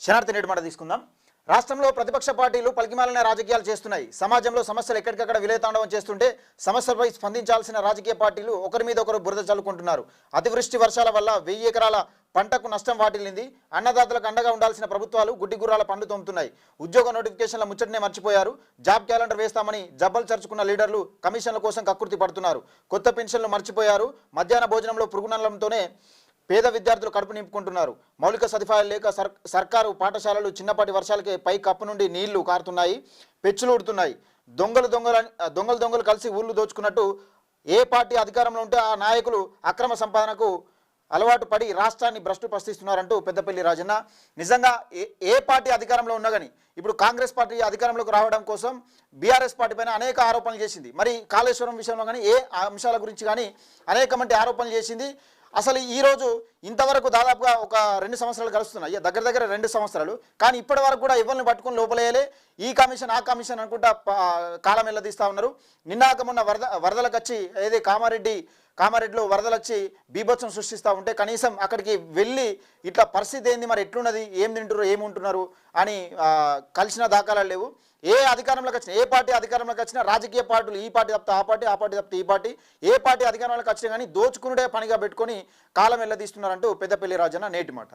శనార్థి నేటి మాట తీసుకుందాం. రాష్ట్రంలో ప్రతిపక్ష పార్టీలు పలికిమాలిన రాజకీయాలు చేస్తున్నాయి. సమాజంలో సమస్యలు ఎక్కడికక్కడ విలేతాండవం చేస్తుంటే సమస్యలపై స్పందించాల్సిన రాజకీయ పార్టీలు ఒకరి మీద ఒకరు బురద చల్లుకుంటున్నారు. అతివృష్టి వర్షాల వల్ల 1000 ఎకరాల పంటకు నష్టం వాటిల్లింది. అన్నదాతలకు అండగా ఉండాల్సిన ప్రభుత్వాలు గుడ్డి గుర్రాల పండు తోముతున్నాయి. ఉద్యోగ నోటిఫికేషన్ల ముచ్చటనే మర్చిపోయారు. జాబ్ క్యాలెండర్ వేస్తామని జబ్బలు చర్చుకున్న లీడర్లు కమిషన్ల కోసం కక్కుర్తి పడుతున్నారు. కొత్త పెన్షన్లు మర్చిపోయారు. మధ్యాహ్న భోజనంలో పురుగునల్లంతోనే పేద విద్యార్థులు కడుపు నింపుకుంటున్నారు. మౌలిక సదుపాయాలు లేక సర్కారు పాఠశాలలు చిన్నపాటి వర్షాలకే పై కప్పు నుండి నీళ్లు కారుతున్నాయి, పెచ్చులు ఉడుతున్నాయి. దొంగలు కలిసి ఊళ్ళు దోచుకున్నట్టు ఏ పార్టీ అధికారంలో ఉంటే ఆ నాయకులు అక్రమ సంపాదనకు అలవాటు పడి రాష్ట్రాన్ని భ్రష్టు పస్తిస్తున్నారంటూ పెద్దపల్లి రాజన్న. నిజంగా ఏ పార్టీ అధికారంలో ఉన్నా కానీ ఇప్పుడు కాంగ్రెస్ పార్టీ అధికారంలోకి రావడం కోసం బీఆర్ఎస్ పార్టీ పైన అనేక ఆరోపణలు చేసింది. మరి కాళేశ్వరం విషయంలో కానీ ఏ అంశాల గురించి కానీ అనేకమంది ఆరోపణలు చేసింది. అసలు ఈరోజు ఇంతవరకు దాదాపుగా ఒక 2 సంవత్సరాలు గడుస్తున్నాయి, దగ్గర 2 సంవత్సరాలు. కానీ ఇప్పటి వరకు కూడా ఎవరిని పట్టుకుని లోపలేయలే. ఈ కమిషన్ ఆ కమిషన్ అనుకుంటా కాలం వెళ్ళదీస్తూ ఉన్నారు. నిన్నాక మొన్న వరదలకు వచ్చి ఏది కామారెడ్డిలో వరదలు వచ్చి బీభత్సం సృష్టిస్తూ ఉంటే కనీసం అక్కడికి వెళ్ళి ఇట్లా పరిస్థితి ఏంది, మరి ఎట్లున్నది, ఏం తింటున్నారు, ఏముంటున్నారు అని కలిసిన దాఖలాలు లేవు. ఏ అధికారంలోకి వచ్చినా, ఏ పార్టీ అధికారంలోకి వచ్చినా రాజకీయ పార్టీలు ఈ పార్టీ తప్పితే ఆ పార్టీ, ఆ పార్టీ తప్పితే ఈ పార్టీ, ఏ పార్టీ అధికారంలోకి వచ్చినా కానీ దోచుకునుడే పనిగా పెట్టుకొని కాలం వెళ్ళదీస్తున్నారంటూ పెద్దపల్లి రాజన్న నేటి మాట.